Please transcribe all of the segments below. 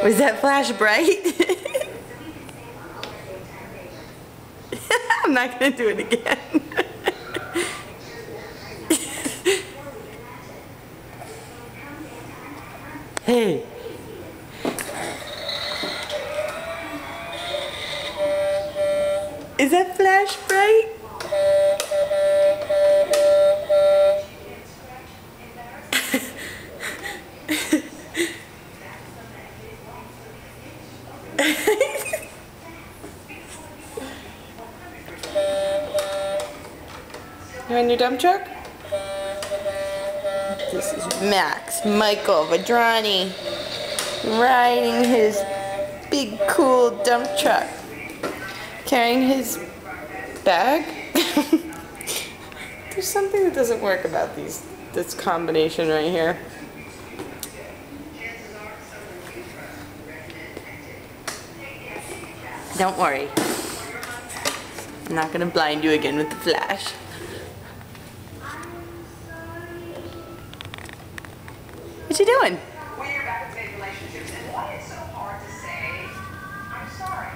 Was that flash bright? I'm not gonna do it again. Hey. Is that flash bright? You on your dump truck? This is Max Michael Vedrani riding his big cool dump truck, carrying his bag. There's something that doesn't work about this combination right here. Don't worry. I'm not gonna blind you again with the flash. What you doing? We're back with relationships, and why it's so hard to say, I'm sorry.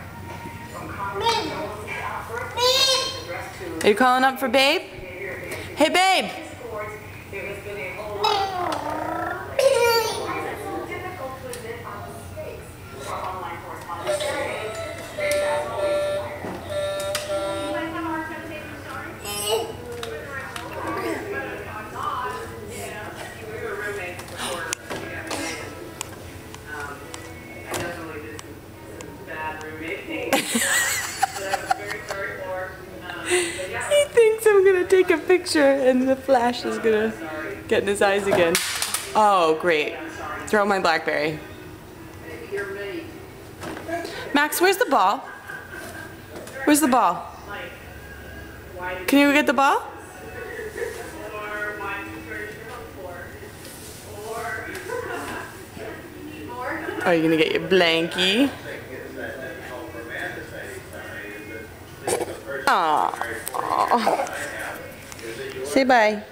Are you calling up for Babe? Hey, Babe! He thinks I'm gonna take a picture and the flash is gonna get in his eyes again. Oh, great. Throw my BlackBerry. Max, where's the ball? Where's the ball? Can you go get the ball? Are you gonna get your blankie? Aww. Say bye.